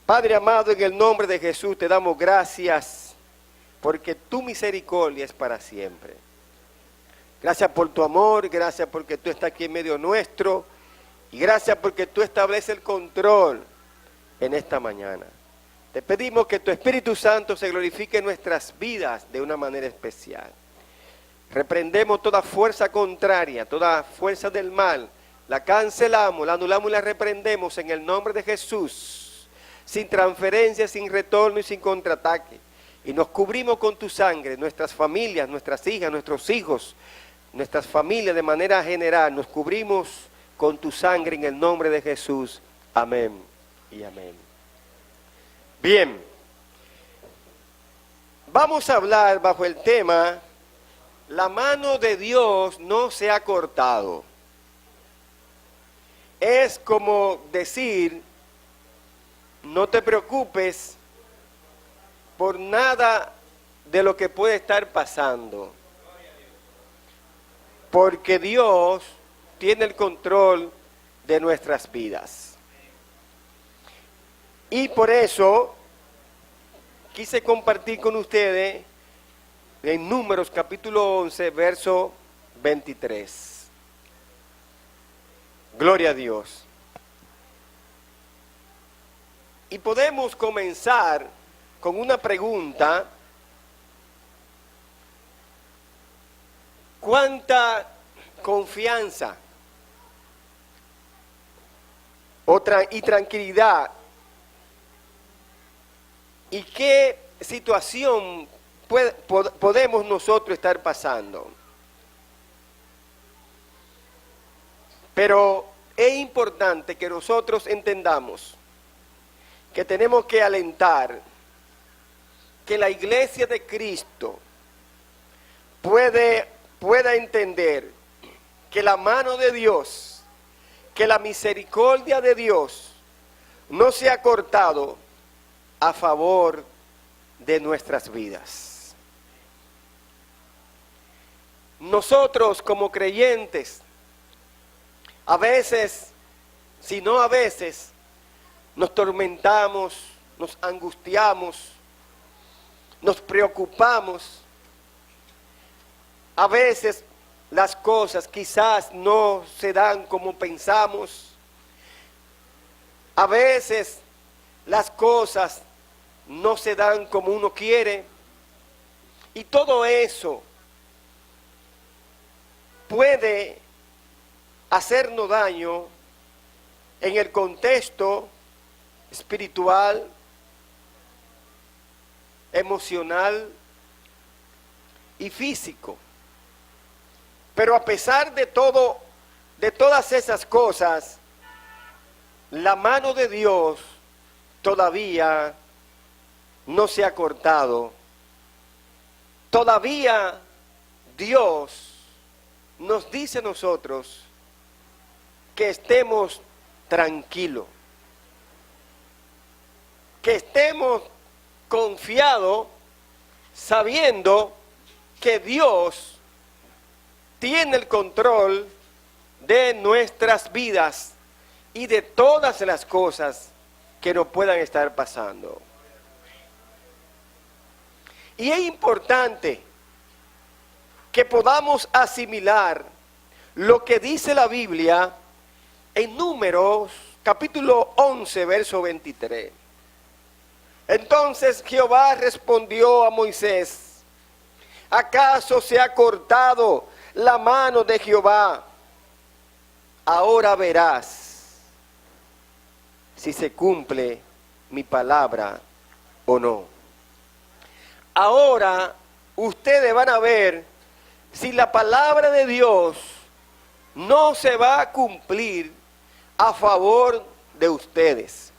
Padre amado, en el nombre de Jesús te damos gracias porque tu misericordia es para siempre. Gracias por tu amor, gracias porque tú estás aquí en medio nuestro y gracias porque tú estableces el control en esta mañana. Te pedimos que tu Espíritu Santo se glorifique en nuestras vidas de una manera especial. Reprendemos toda fuerza contraria, toda fuerza del mal, la cancelamos, la anulamos y la reprendemos en el nombre de Jesús, sin transferencia, sin retorno y sin contraataque. Y nos cubrimos con tu sangre, nuestras familias, nuestras hijas, nuestros hijos, nuestras familias de manera general, nos cubrimos con tu sangre en el nombre de Jesús. Amén y amén. Bien, vamos a hablar bajo el tema, la mano de Dios no se ha cortado. Es como decir, no te preocupes por nada de lo que puede estar pasando, porque Dios tiene el control de nuestras vidas. Y por eso quise compartir con ustedes en Números capítulo 11, verso 23. Gloria a Dios. Y podemos comenzar con una pregunta. ¿Cuánta confianza y tranquilidad y qué situación podemos nosotros estar pasando? Pero es importante que nosotros entendamos que tenemos que alentar que la iglesia de Cristo pueda entender que la mano de Dios, que la misericordia de Dios no se ha cortado a favor de nuestras vidas. Nosotros como creyentes, a veces, si no a veces, nos tormentamos, nos angustiamos, nos preocupamos. A veces las cosas quizás no se dan como pensamos. A veces las cosas no se dan como uno quiere. Y todo eso puede hacernos daño en el contexto espiritual, emocional y físico. Pero a pesar de todo, de todas esas cosas, la mano de Dios todavía no se ha cortado. Todavía Dios nos dice a nosotros que estemos tranquilos, que estemos confiados, sabiendo que Dios tiene el control de nuestras vidas y de todas las cosas que nos puedan estar pasando. Y es importante que podamos asimilar lo que dice la Biblia en Números capítulo 11, verso 23. Entonces Jehová respondió a Moisés: ¿acaso se ha cortado la mano de Jehová? Ahora verás si se cumple mi palabra o no. Ahora ustedes van a ver si la palabra de Dios no se va a cumplir a favor de ustedes.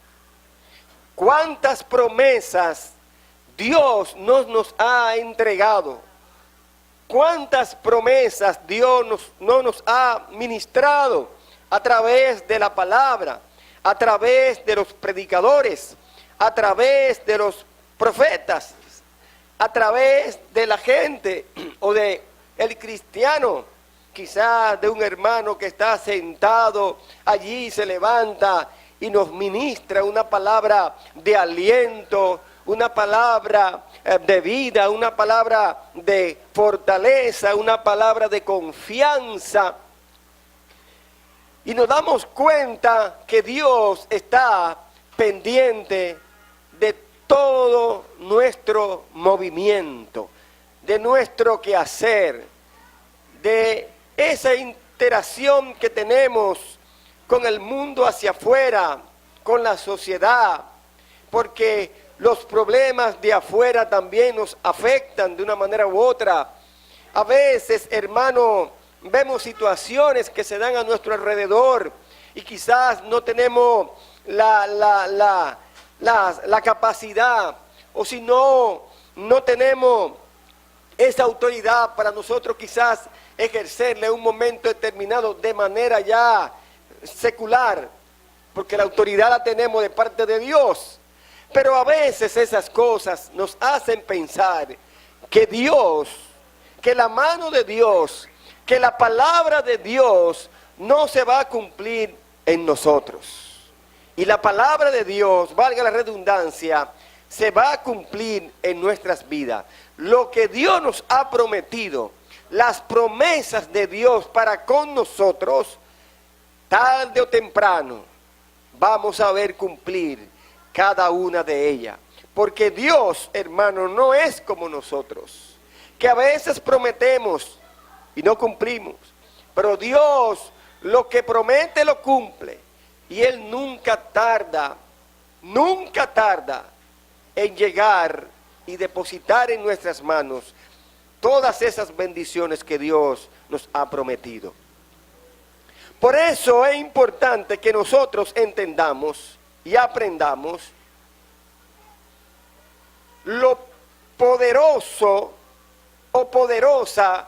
¿Cuántas promesas Dios no nos ha entregado? ¿Cuántas promesas Dios no nos ha ministrado a través de la palabra, a través de los predicadores, a través de los profetas, a través de la gente o de el cristiano, quizás de un hermano que está sentado allí, se levanta y nos ministra una palabra de aliento, una palabra de vida, una palabra de fortaleza, una palabra de confianza. Y nos damos cuenta que Dios está pendiente de todo nuestro movimiento, de nuestro quehacer, de esa interacción que tenemos con el mundo hacia afuera, con la sociedad, porque los problemas de afuera también nos afectan de una manera u otra. A veces, hermano, vemos situaciones que se dan a nuestro alrededor y quizás no tenemos la capacidad, o si no tenemos esa autoridad para nosotros quizás ejercerla en un momento determinado de manera ya secular, porque la autoridad la tenemos de parte de Dios. Pero a veces esas cosas nos hacen pensar que Dios, que la mano de Dios, que la palabra de Dios no se va a cumplir en nosotros. Y la palabra de Dios, valga la redundancia, se va a cumplir en nuestras vidas. Lo que Dios nos ha prometido, las promesas de Dios para con nosotros, tarde o temprano, vamos a ver cumplir cada una de ellas. Porque Dios, hermano, no es como nosotros, que a veces prometemos y no cumplimos. Pero Dios lo que promete lo cumple. Y Él nunca tarda en llegar y depositar en nuestras manos todas esas bendiciones que Dios nos ha prometido. Por eso es importante que nosotros entendamos y aprendamos lo poderoso o poderosa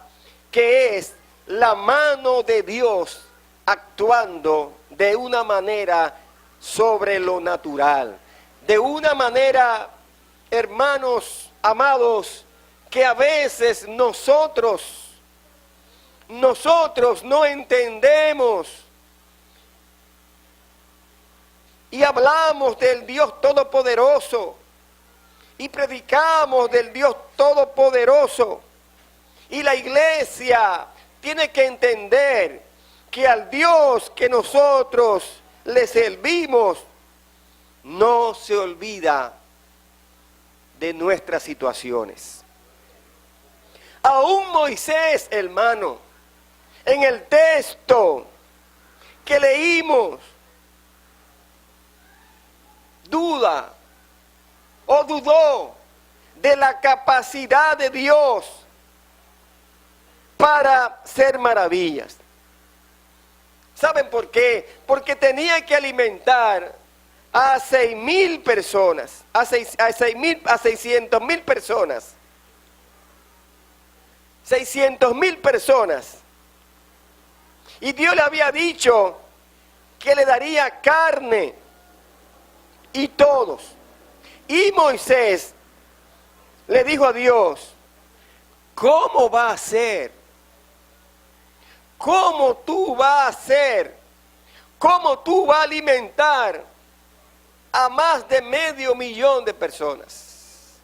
que es la mano de Dios actuando de una manera sobre lo natural, de una manera, hermanos amados, que a veces nosotros no entendemos. Y hablamos del Dios Todopoderoso y predicamos del Dios Todopoderoso. Y la iglesia tiene que entender que al Dios que nosotros le servimos no se olvida de nuestras situaciones. Aún Moisés, hermano, en el texto que leímos, duda o dudó de la capacidad de Dios para hacer maravillas. ¿Saben por qué? Porque tenía que alimentar a 6,000 personas, a 600,000 personas. 600,000 personas. Y Dios le había dicho que le daría carne y todos. Y Moisés le dijo a Dios, ¿cómo va a ser? ¿Cómo tú vas a hacer? ¿Cómo tú vas a alimentar a más de 500,000 de personas?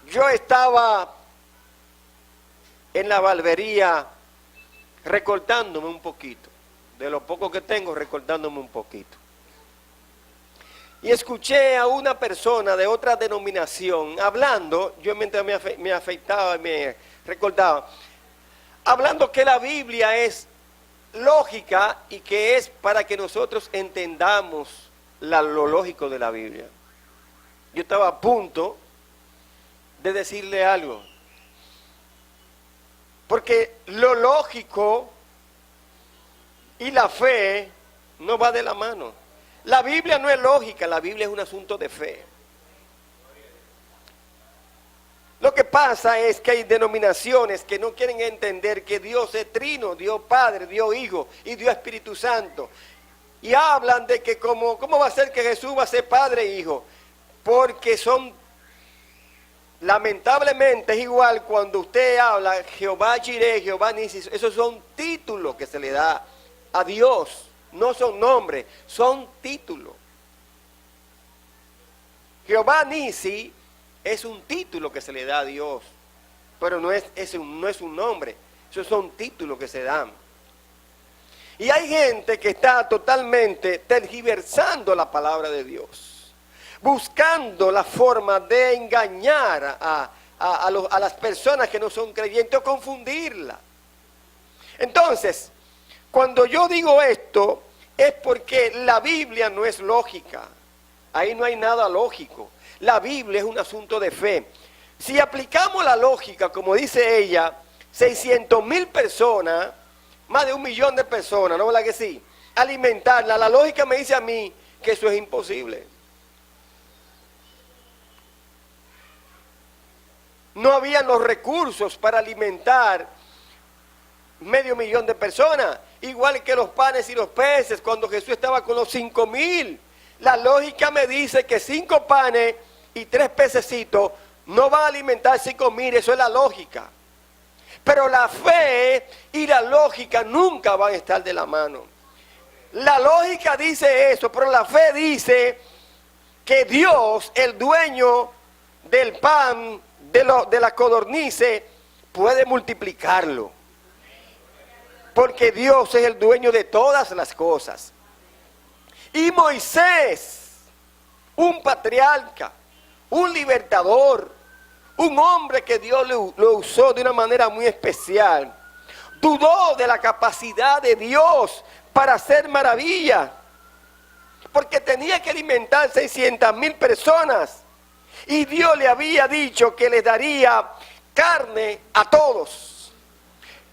Yo estaba en la barbería recortándome un poquito. De lo poco que tengo, recortándome un poquito. Y escuché a una persona de otra denominación hablando, yo mientras me afeitaba y me recordaba, hablando que la Biblia es lógica y que es para que nosotros entendamos lo lógico de la Biblia. Yo estaba a punto de decirle algo, porque lo lógico y la fe no va de la mano. La Biblia no es lógica, la Biblia es un asunto de fe. Lo que pasa es que hay denominaciones que no quieren entender que Dios es trino, Dios Padre, Dios Hijo y Dios Espíritu Santo. Y hablan de que ¿cómo va a ser que Jesús va a ser Padre e Hijo? Porque lamentablemente es igual cuando usted habla Jehová Jireh, Jehová Nisi, esos son títulos que se le da a Dios. No son nombres, son títulos. Jehová Nisi es un título que se le da a Dios, pero no es un nombre, esos son títulos que se dan. Y hay gente que está totalmente tergiversando la palabra de Dios, buscando la forma de engañar a las personas que no son creyentes o confundirla. Entonces, cuando yo digo esto, es porque la Biblia no es lógica. Ahí no hay nada lógico. La Biblia es un asunto de fe. Si aplicamos la lógica, como dice ella, 600,000 personas, más de 1 millón de personas, ¿no es verdad que sí? Alimentarla, la lógica me dice a mí que eso es imposible. No habían los recursos para alimentar 500,000 de personas, igual que los panes y los peces, cuando Jesús estaba con los 5,000. La lógica me dice que 5 panes y 3 pececitos no van a alimentar 5,000, eso es la lógica. Pero la fe y la lógica nunca van a estar de la mano. La lógica dice eso, pero la fe dice que Dios, el dueño del pan, de la codornices, puede multiplicarlo. Porque Dios es el dueño de todas las cosas. Y Moisés, un patriarca, un libertador, un hombre que Dios lo usó de una manera muy especial, dudó de la capacidad de Dios para hacer maravillas, porque tenía que alimentar 600,000 personas, y Dios le había dicho que le daría carne a todos.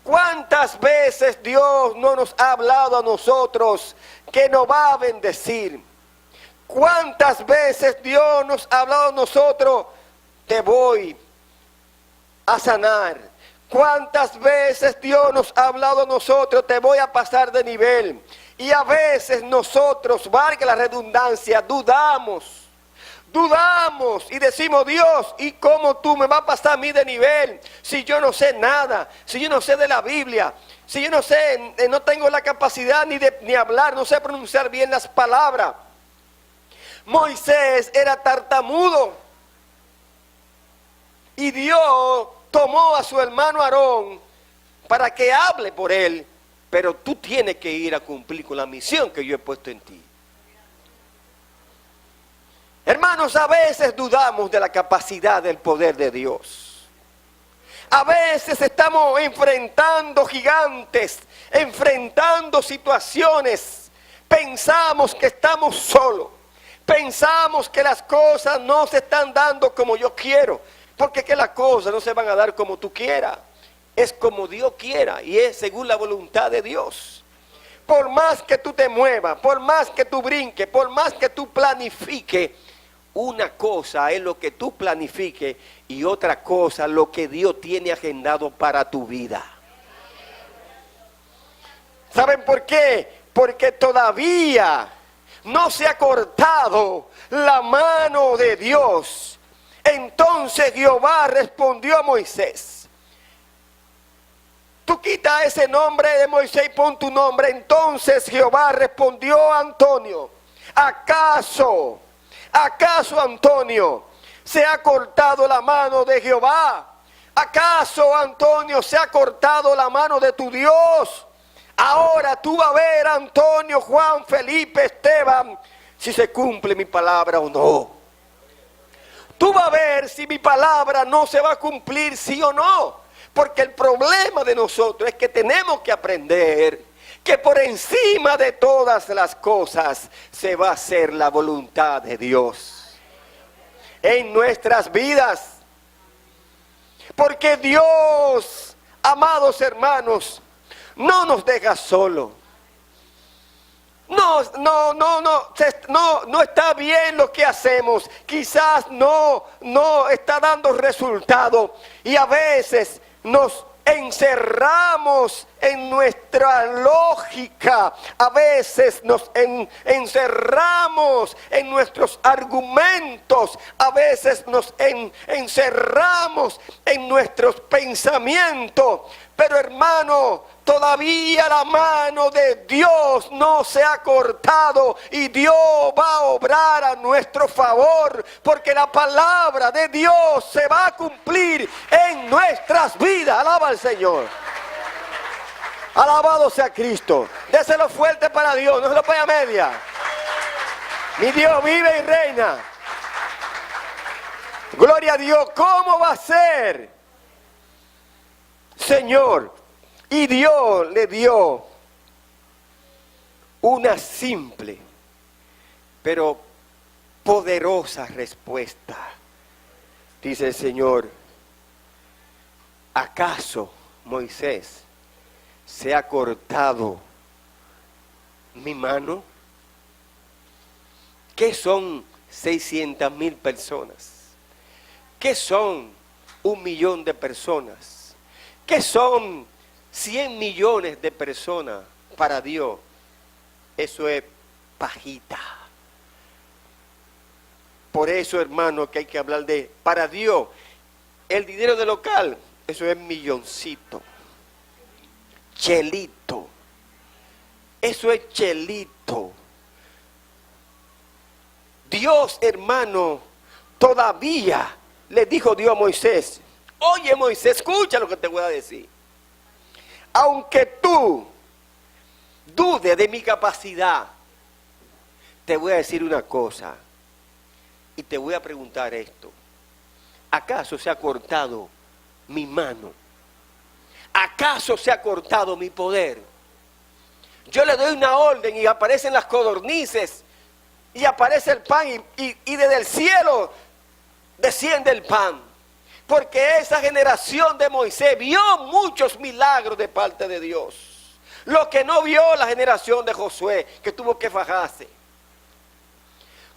¿Cuántas veces Dios no nos ha hablado a nosotros que nos va a bendecir? ¿Cuántas veces Dios nos ha hablado a nosotros, te voy a sanar? ¿Cuántas veces Dios nos ha hablado a nosotros, te voy a pasar de nivel? Y a veces nosotros, valga la redundancia, dudamos y decimos, Dios, ¿y cómo tú me vas a pasar a mí de nivel? Si yo no sé nada, si yo no sé de la Biblia, si yo no sé, no tengo la capacidad ni hablar, no sé pronunciar bien las palabras. Moisés era tartamudo y Dios tomó a su hermano Aarón para que hable por él, pero tú tienes que ir a cumplir con la misión que yo he puesto en ti. Hermanos, a veces dudamos de la capacidad del poder de Dios. A veces estamos enfrentando gigantes, enfrentando situaciones. Pensamos que estamos solos. Pensamos que las cosas no se están dando como yo quiero. Porque que las cosas no se van a dar como tú quieras. Es como Dios quiera y es según la voluntad de Dios. Por más que tú te muevas, por más que tú brinques, por más que tú planifiques, una cosa es lo que tú planifiques y otra cosa lo que Dios tiene agendado para tu vida. ¿Saben por qué? Porque todavía no se ha cortado la mano de Dios. Entonces Jehová respondió a Moisés. Tú quita ese nombre de Moisés y pon tu nombre. Entonces Jehová respondió a Antonio. ¿Acaso Antonio se ha cortado la mano de Jehová? ¿Acaso Antonio se ha cortado la mano de tu Dios? Ahora tú vas a ver, Antonio, Juan, Felipe, Esteban, si se cumple mi palabra o no. Tú vas a ver si mi palabra no se va a cumplir, sí o no. Porque el problema de nosotros es que tenemos que aprender que por encima de todas las cosas se va a hacer la voluntad de Dios en nuestras vidas. Porque Dios, amados hermanos, no nos deja solo. No está bien lo que hacemos. Quizás no está dando resultado. Y a veces nos encerramos en nuestra lógica, a veces nos encerramos en nuestros argumentos, a veces nos encerramos en nuestros pensamientos. Pero hermano, todavía la mano de Dios no se ha cortado y Dios va a obrar a nuestro favor, porque la palabra de Dios se va a cumplir en nuestras vidas. Alaba al Señor. Alabado sea Cristo. Déselo fuerte para Dios, no se lo ponga a media. Mi Dios vive y reina. Gloria a Dios. ¿Cómo va a ser, Señor? Y Dios le dio una simple pero poderosa respuesta. Dice el Señor: ¿acaso, Moisés, se ha cortado mi mano? ¿Qué son 600,000 personas? ¿Qué son 1,000,000 de personas? ¿Qué son 100 millones de personas para Dios? Eso es pajita. Por eso, hermano, que hay que hablar de, para Dios, el dinero de local, eso es milloncito, chelito, eso es chelito. Dios, hermano, todavía le dijo Dios a Moisés: oye, Moisés, escucha lo que te voy a decir. Aunque tú dudes de mi capacidad, te voy a decir una cosa y te voy a preguntar esto: ¿acaso se ha cortado mi mano? ¿Acaso se ha cortado mi poder? Yo le doy una orden y aparecen las codornices y aparece el pan y desde el cielo desciende el pan. Porque esa generación de Moisés vio muchos milagros de parte de Dios. Lo que no vio la generación de Josué, que tuvo que fajarse.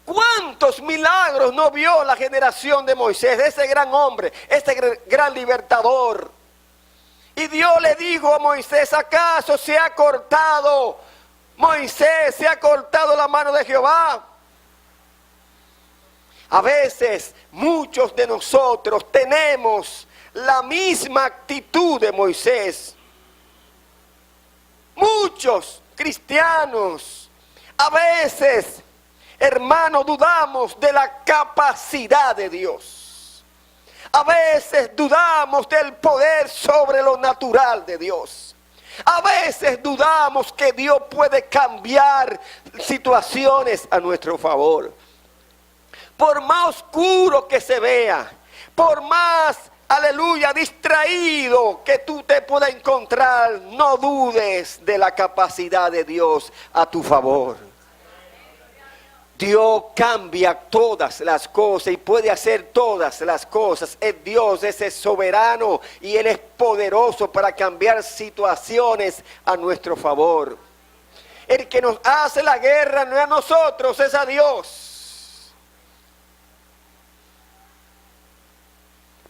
¿Cuántos milagros no vio la generación de Moisés, de ese gran hombre, ese gran libertador? Y Dios le dijo a Moisés: ¿acaso se ha cortado, Moisés, se ha cortado la mano de Jehová? A veces muchos de nosotros tenemos la misma actitud de Moisés. Muchos cristianos, a veces, hermanos, dudamos de la capacidad de Dios. A veces dudamos del poder sobre lo natural de Dios. A veces dudamos que Dios puede cambiar situaciones a nuestro favor. Por más oscuro que se vea, por más, aleluya, distraído que tú te puedas encontrar, no dudes de la capacidad de Dios a tu favor. Dios cambia todas las cosas y puede hacer todas las cosas. Es Dios, es soberano y Él es poderoso para cambiar situaciones a nuestro favor. El que nos hace la guerra no es a nosotros, es a Dios.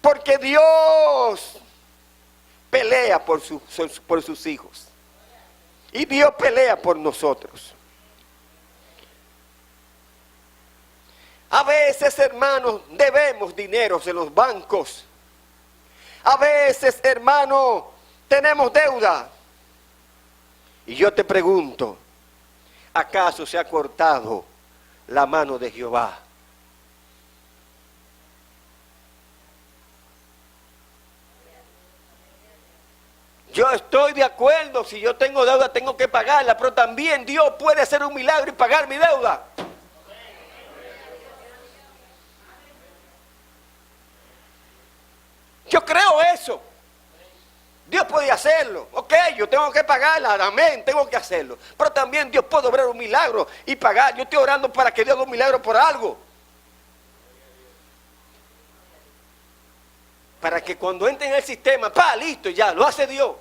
Porque Dios pelea por sus hijos. Y Dios pelea por nosotros. A veces, hermanos, debemos dineros en los bancos. A veces, hermanos, tenemos deuda. Y yo te pregunto: ¿acaso se ha cortado la mano de Jehová? Yo estoy de acuerdo, si yo tengo deuda tengo que pagarla, pero también Dios puede hacer un milagro y pagar mi deuda. Yo creo eso. Dios puede hacerlo. Ok, yo tengo que pagarla, amén, tengo que hacerlo. Pero también Dios puede obrar un milagro y pagar. Yo estoy orando para que Dios haga un milagro por algo. Para que cuando entre en el sistema, listo, ya, lo hace Dios.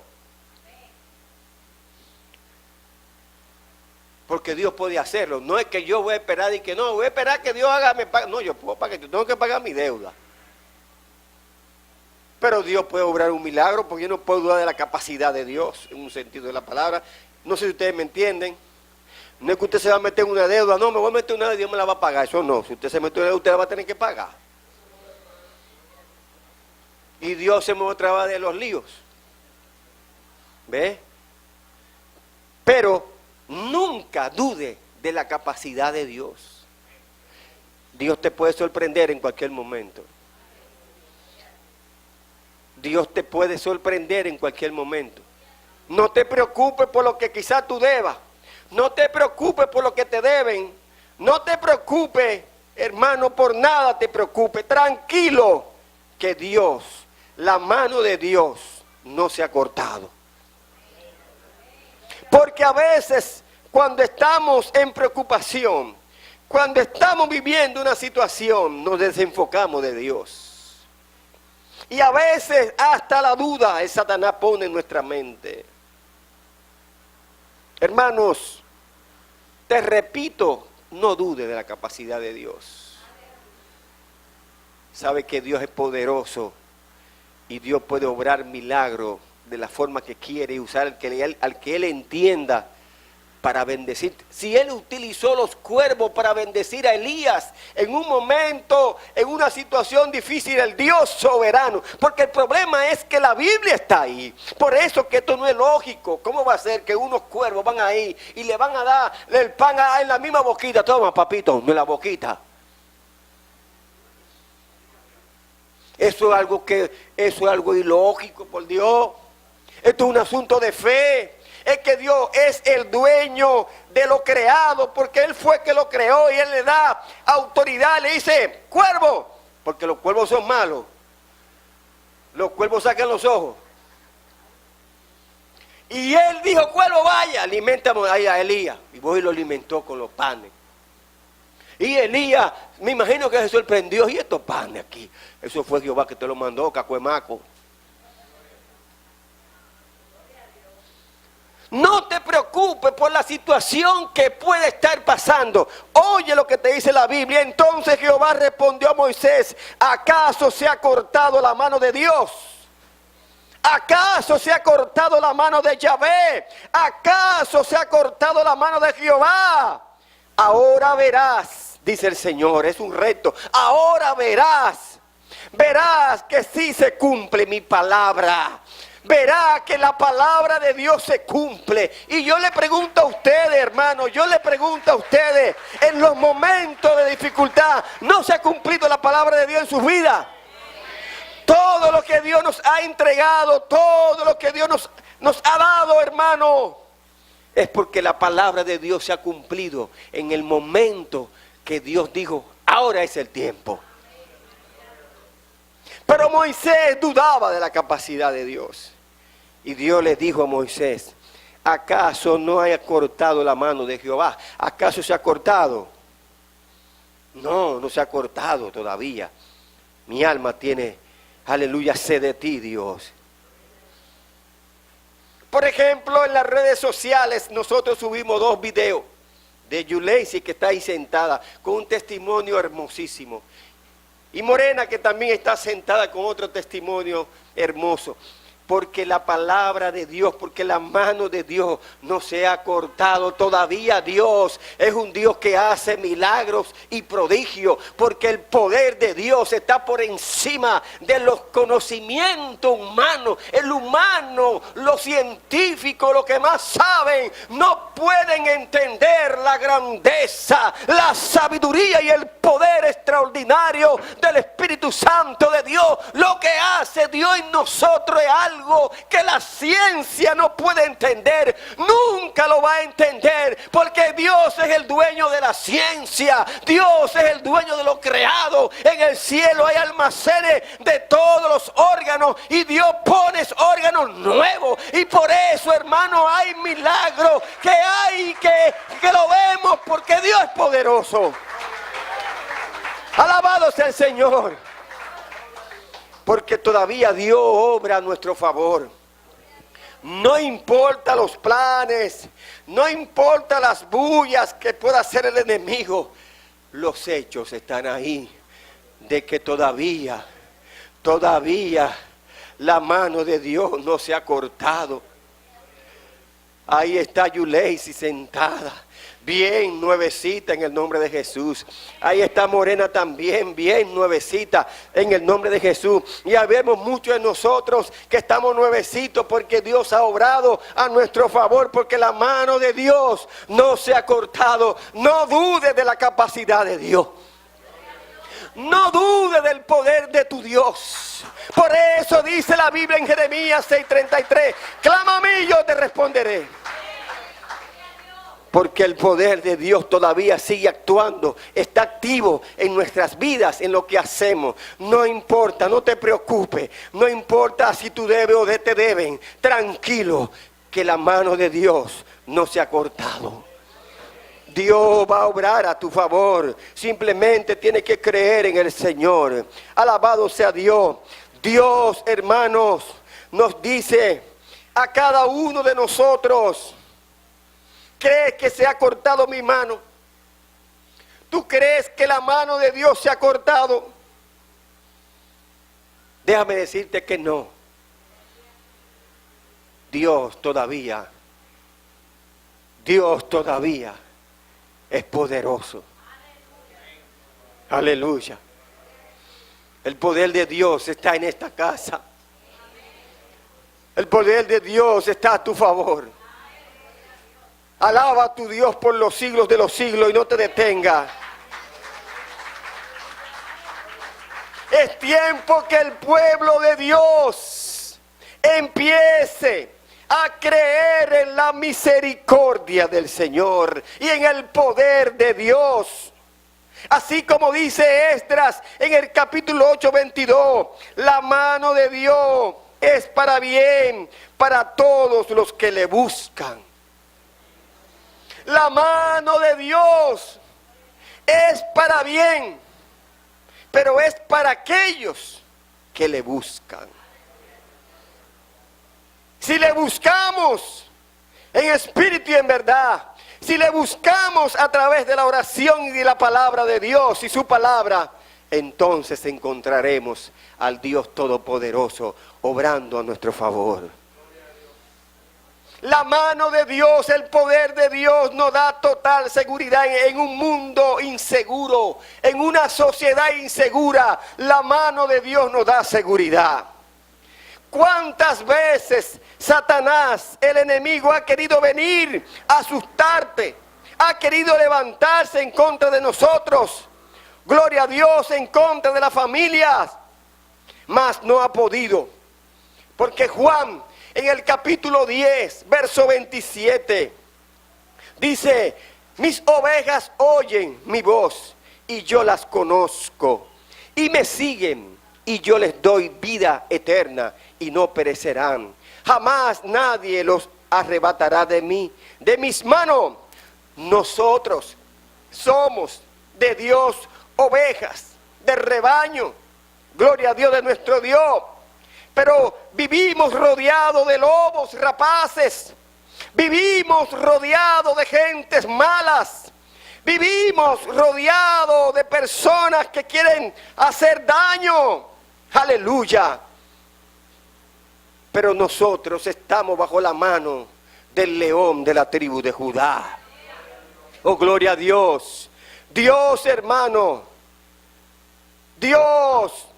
Porque Dios puede hacerlo. No es que yo voy a esperar y que no, voy a esperar que Dios haga, me pague. No, yo puedo pagar, yo tengo que pagar mi deuda. Pero Dios puede obrar un milagro, porque yo no puedo dudar de la capacidad de Dios, en un sentido de la palabra. No sé si ustedes me entienden. No es que usted se va a meter en una deuda, no, me voy a meter en una deuda y Dios me la va a pagar. Eso no, si usted se mete en una deuda, usted la va a tener que pagar. Y Dios se muestra de los líos. ¿Ve? Pero nunca dude de la capacidad de Dios. Dios te puede sorprender en cualquier momento. Dios te puede sorprender en cualquier momento. No te preocupes por lo que quizás tú debas. No te preocupes por lo que te deben. No te preocupes, hermano, por nada te preocupes. Tranquilo, que Dios, la mano de Dios, no se ha cortado. Porque a veces, cuando estamos en preocupación, cuando estamos viviendo una situación, nos desenfocamos de Dios. Y a veces hasta la duda el Satanás pone en nuestra mente. Hermanos, te repito, no dude de la capacidad de Dios. Sabe que Dios es poderoso y Dios puede obrar milagros de la forma que quiere y usar al que Él entienda para bendecir. Si Él utilizó los cuervos para bendecir a Elías en un momento, en una situación difícil, el Dios soberano. Porque el problema es que la Biblia está ahí. Por eso que esto no es lógico. ¿Cómo va a ser que unos cuervos van ahí y le van a dar el pan en la misma boquita? Toma, papito, en la boquita. Eso es algo ilógico, por Dios. Esto es un asunto de fe. Es que Dios es el dueño de lo creado, porque Él fue que lo creó y Él le da autoridad. Le dice, cuervo, porque los cuervos son malos. Los cuervos sacan los ojos. Y Él dijo, cuervo, vaya, alimentamos ahí a Elías. Y voy y lo alimentó con los panes. Y Elías, me imagino que se sorprendió. ¿Y estos panes aquí? Eso fue Jehová que te lo mandó, cacuemaco. No te preocupes por la situación que puede estar pasando. Oye lo que te dice la Biblia. Entonces Jehová respondió a Moisés, ¿acaso se ha cortado la mano de Dios? ¿Acaso se ha cortado la mano de Yahvé? ¿Acaso se ha cortado la mano de Jehová? Ahora verás, dice el Señor, es un reto. Ahora verás que sí se cumple mi palabra. Verá que la palabra de Dios se cumple. Y yo le pregunto a ustedes, hermanos, yo le pregunto a ustedes, en los momentos de dificultad, ¿no se ha cumplido la palabra de Dios en sus vidas? Todo lo que Dios nos ha entregado, todo lo que Dios nos ha dado, hermano, es porque la palabra de Dios se ha cumplido en el momento que Dios dijo, ahora es el tiempo. Pero Moisés dudaba de la capacidad de Dios. Y Dios le dijo a Moisés, ¿acaso no haya cortado la mano de Jehová? ¿Acaso se ha cortado? No, no se ha cortado todavía. Mi alma tiene, aleluya, sed de ti, Dios. Por ejemplo, en las redes sociales nosotros subimos 2 videos de Yuleisi, que está ahí sentada con un testimonio hermosísimo. Y Morena, que también está sentada con otro testimonio hermoso. Porque la palabra de Dios, porque la mano de Dios no se ha cortado todavía. Dios es un Dios que hace milagros y prodigios, porque el poder de Dios está por encima de los conocimientos humanos. El humano, los científicos, los que más saben, no pueden entender la grandeza, la sabiduría y el poder extraordinario del Espíritu Santo de Dios. Lo que hace Dios en nosotros es algo que la ciencia no puede entender, nunca lo va a entender, porque Dios es el dueño de la ciencia, Dios es el dueño de lo creado. En el cielo hay almacenes de todos los órganos y Dios pone órganos nuevos, y por eso, hermano, hay milagros que lo vemos, porque Dios es poderoso. Alabado sea el Señor. Porque todavía Dios obra a nuestro favor. No importa los planes, no importa las bullas que pueda hacer el enemigo. Los hechos están ahí de que todavía La mano de Dios no se ha cortado. Ahí está Yuleisi sentada, bien nuevecita en el nombre de Jesús. Ahí está Morena también, bien nuevecita en el nombre de Jesús. Y habemos muchos de nosotros que estamos nuevecitos porque Dios ha obrado a nuestro favor, porque la mano de Dios no se ha cortado. No dudes de la capacidad de Dios. No dudes del poder de tu Dios. Por eso dice la Biblia en Jeremías 6:33, clama a mí y yo te responderé. Porque el poder de Dios todavía sigue actuando, está activo en nuestras vidas, en lo que hacemos. No importa, no te preocupes, no importa si tú debes o te deben. Tranquilo, que la mano de Dios no se ha cortado. Dios va a obrar a tu favor. Simplemente tienes que creer en el Señor. Alabado sea Dios. Dios, hermanos, nos dice a cada uno de nosotros: ¿crees que se ha cortado mi mano? ¿Tú crees que la mano de Dios se ha cortado? Déjame decirte que no. Dios todavía es poderoso. Aleluya. El poder de Dios está en esta casa. El poder de Dios está a tu favor. Alaba a tu Dios por los siglos de los siglos y no te detenga. Es tiempo que el pueblo de Dios empiece a creer en la misericordia del Señor y en el poder de Dios. Así como dice Esdras en el capítulo 8:22, la mano de Dios es para bien para todos los que le buscan. La mano de Dios es para bien, pero es para aquellos que le buscan. Si le buscamos en espíritu y en verdad, si le buscamos a través de la oración y de la palabra de Dios y su palabra, entonces encontraremos al Dios Todopoderoso obrando a nuestro favor. La mano de Dios, el poder de Dios nos da total seguridad en un mundo inseguro, en una sociedad insegura. La mano de Dios nos da seguridad. ¿Cuántas veces Satanás, el enemigo, ha querido venir a asustarte? Ha querido levantarse en contra de nosotros. Gloria a Dios, en contra de las familias. Mas no ha podido. Porque Juan, en el capítulo 10, verso 27, dice: mis ovejas oyen mi voz y yo las conozco y me siguen y yo les doy vida eterna y no perecerán. Jamás nadie los arrebatará de mí, de mis manos. Nosotros somos de Dios ovejas, de rebaño. Gloria a Dios, de nuestro Dios. Pero vivimos rodeados de lobos rapaces. Vivimos rodeados de gentes malas. Vivimos rodeados de personas que quieren hacer daño. Aleluya. Pero nosotros estamos bajo la mano del león de la tribu de Judá. Oh, gloria a Dios. Dios, hermano. Dios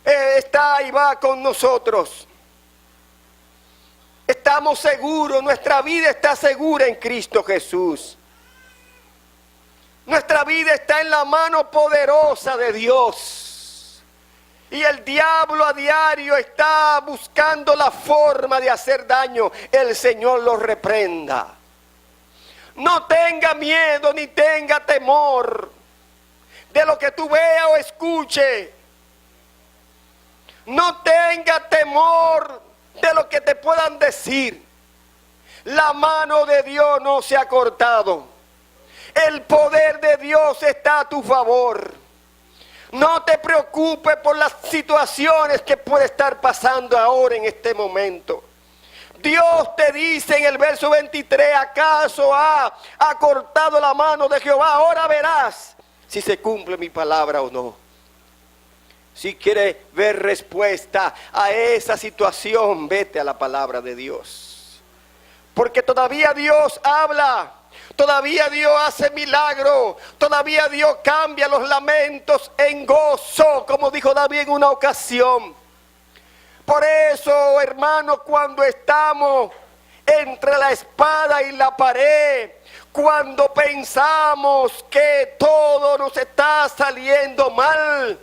está y va con nosotros. Estamos seguros, nuestra vida está segura en Cristo Jesús. Nuestra vida está en la mano poderosa de Dios. Y el diablo a diario está buscando la forma de hacer daño. El Señor lo reprenda. No tenga miedo ni tenga temor de lo que tú veas o escuche. No tenga temor de lo que te puedan decir. La mano de Dios no se ha cortado. El poder de Dios está a tu favor. No te preocupes por las situaciones que puede estar pasando ahora en este momento. Dios te dice en el verso 23, ¿acaso ha cortado la mano de Jehová? Ahora verás si se cumple mi palabra o no. Si quieres ver respuesta a esa situación, vete a la palabra de Dios. Porque todavía Dios habla, todavía Dios hace milagros, todavía Dios cambia los lamentos en gozo, como dijo David en una ocasión. Por eso, hermanos, cuando estamos entre la espada y la pared, cuando pensamos que todo nos está saliendo mal,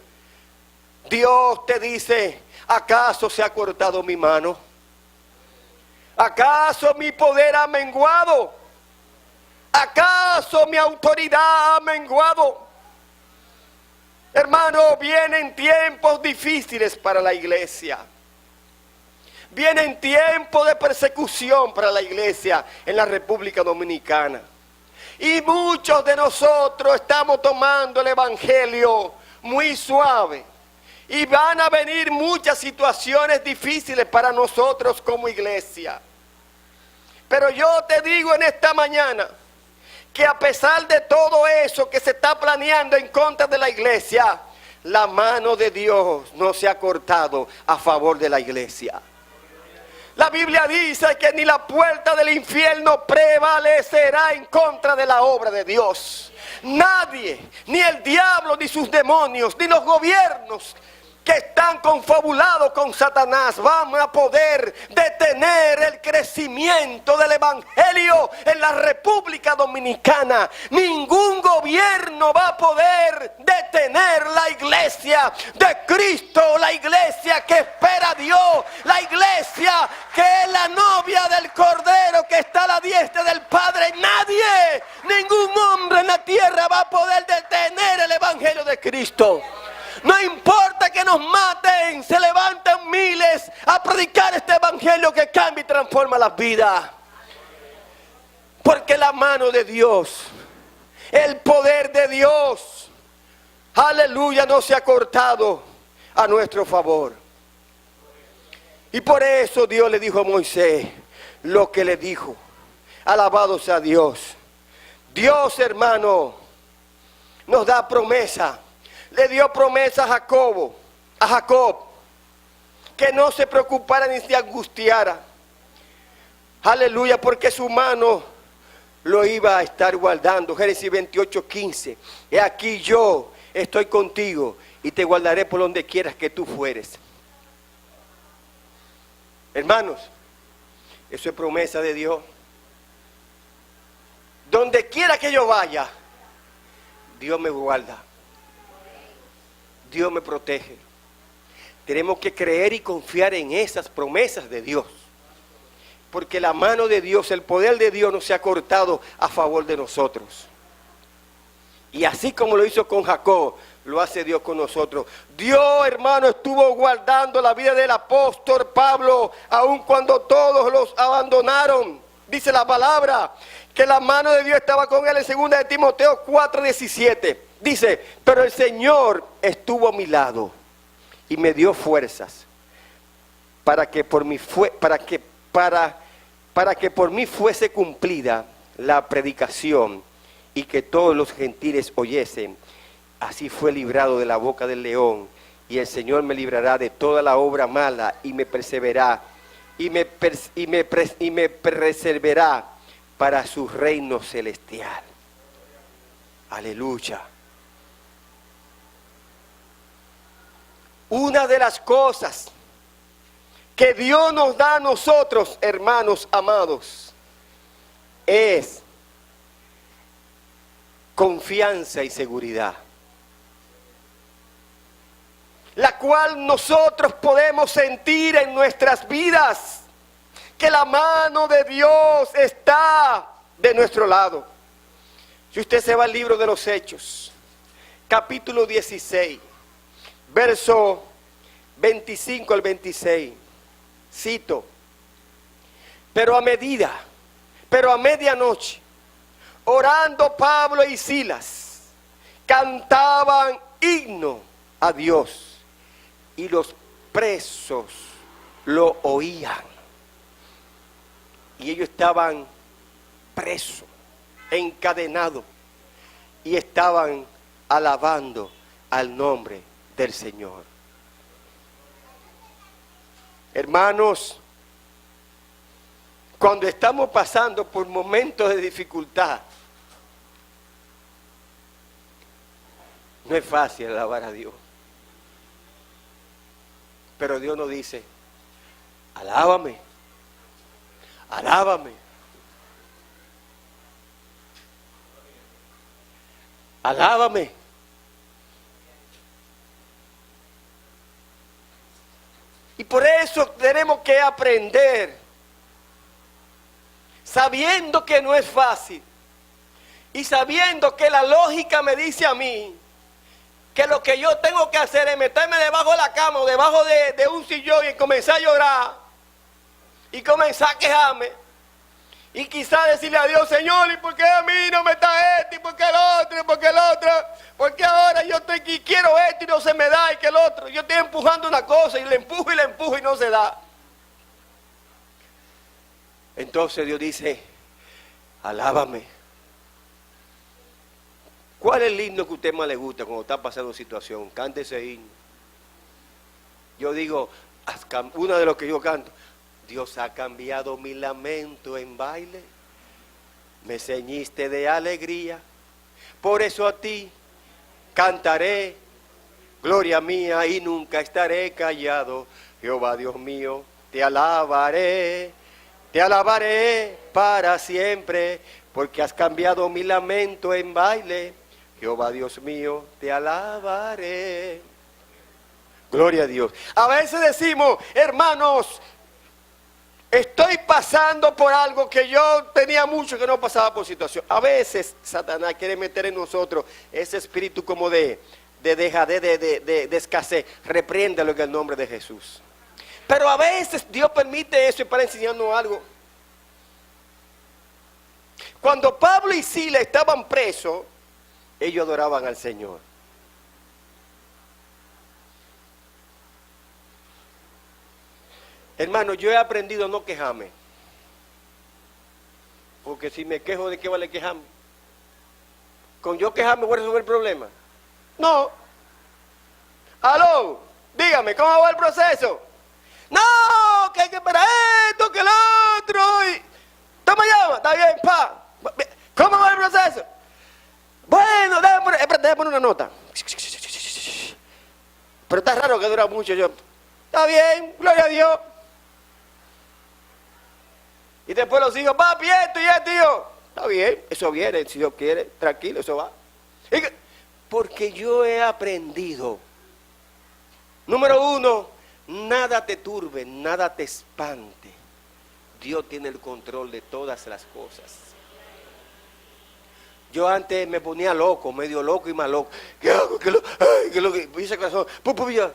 Dios te dice, ¿acaso se ha cortado mi mano? ¿Acaso mi poder ha menguado? ¿Acaso mi autoridad ha menguado? Hermano, vienen tiempos difíciles para la iglesia. Vienen tiempos de persecución para la iglesia en la República Dominicana. Y muchos de nosotros estamos tomando el evangelio muy suave. Y van a venir muchas situaciones difíciles para nosotros como iglesia. Pero yo te digo en esta mañana que a pesar de todo eso que se está planeando en contra de la iglesia, la mano de Dios no se ha cortado a favor de la iglesia. La Biblia dice que ni la puerta del infierno prevalecerá en contra de la obra de Dios. Nadie, ni el diablo, ni sus demonios, ni los gobiernos que están confabulados con Satanás van a poder detener el crecimiento del evangelio en la República Dominicana. Ningún gobierno va a poder detener la iglesia de Cristo, la iglesia que espera a Dios, la iglesia que es la novia del Cordero que está a la diestra del Padre. Nadie, ningún hombre en la tierra va a poder detener el evangelio de Cristo. No importa que nos maten, se levantan miles a predicar este evangelio que cambia y transforma las vidas. Porque la mano de Dios, el poder de Dios, aleluya, no se ha cortado a nuestro favor. Y por eso Dios le dijo a Moisés lo que le dijo. Alabado sea Dios. Dios, hermano, nos da promesa. Le dio promesa a Jacob, que no se preocupara ni se angustiara. Aleluya, porque su mano lo iba a estar guardando. Génesis 28:15. He aquí yo estoy contigo y te guardaré por donde quieras que tú fueres. Hermanos, eso es promesa de Dios. Donde quiera que yo vaya, Dios me guarda. Dios me protege. Tenemos que creer y confiar en esas promesas de Dios. Porque la mano de Dios, el poder de Dios no se ha cortado a favor de nosotros. Y así como lo hizo con Jacob, lo hace Dios con nosotros. Dios, hermano, estuvo guardando la vida del apóstol Pablo, aun cuando todos los abandonaron. Dice la palabra que la mano de Dios estaba con él en 2 de Timoteo 4:17. Dice, pero el Señor estuvo a mi lado y me dio fuerzas para que por mí fuese cumplida la predicación y que todos los gentiles oyesen. Así fue librado de la boca del león, y el Señor me librará de toda la obra mala y me preservará para su reino celestial. Aleluya. Una de las cosas que Dios nos da a nosotros, hermanos amados, es confianza y seguridad, la cual nosotros podemos sentir en nuestras vidas, que la mano de Dios está de nuestro lado. Si usted se va al libro de los Hechos, capítulo 16, verso 25 al 26, cito: pero a medianoche, orando Pablo y Silas, cantaban himno a Dios, y los presos lo oían. Y ellos estaban presos, encadenados, y estaban alabando al nombre del Señor. Hermanos, cuando estamos pasando por momentos de dificultad, no es fácil alabar a Dios. Pero Dios nos dice, alábame, alábame, alábame. Y por eso tenemos que aprender, sabiendo que no es fácil, y sabiendo que la lógica me dice a mí, que lo que yo tengo que hacer es meterme debajo de la cama o debajo de un sillón y comenzar a llorar y comenzar a quejarme y quizás decirle a Dios, Señor, ¿y por qué a mí no me está esto? ¿Y por qué el otro? ¿Y por qué el otro? ¿Por qué ahora yo estoy aquí, quiero esto y no se me da? Y que el otro, yo estoy empujando una cosa y le empujo y no se da. Entonces Dios dice, alábame. ¿Cuál es el himno que a usted más le gusta cuando está pasando situación? Cante ese himno. Yo digo, uno de los que yo canto, Dios ha cambiado mi lamento en baile, me ceñiste de alegría, por eso a ti cantaré, gloria mía, y nunca estaré callado. Jehová Dios mío, te alabaré para siempre, porque has cambiado mi lamento en baile. Jehová Dios mío, te alabaré. Gloria a Dios. A veces decimos, hermanos, estoy pasando por algo que yo tenía mucho que no pasaba por situación. A veces Satanás quiere meter en nosotros ese espíritu como de escasez. Repréndalo en el nombre de Jesús. Pero a veces Dios permite eso para enseñarnos algo. Cuando Pablo y Silas estaban presos, ellos adoraban al Señor. Hermano, yo he aprendido a no quejarme. Porque si me quejo, ¿de qué vale quejarme? ¿Con yo quejarme voy a resolver el problema? No. Aló, dígame, ¿cómo va el proceso? No, que hay que esperar esto, que el otro. Y... toma llama, está bien, pa. ¿Cómo va el proceso? Bueno, déjame poner una nota. Pero está raro que dura mucho. Yo, está bien, gloria a Dios. Y después los hijos, papi, esto y esto, tío. Está bien, eso viene, si Dios quiere, tranquilo, eso va. Porque yo he aprendido. Número uno, nada te turbe, nada te espante. Dios tiene el control de todas las cosas. Yo antes me ponía loco, medio loco y más loco. ¿Qué hago? ¿Qué lo que hice corazón?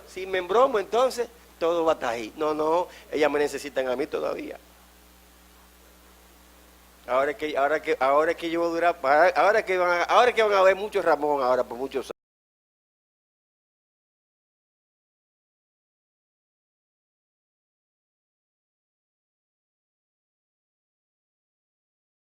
Si me embromo, entonces todo va a estar ahí. No, ellas me necesitan a mí todavía. Ahora que yo voy a durar, ahora que van a haber muchos Ramón ahora por muchos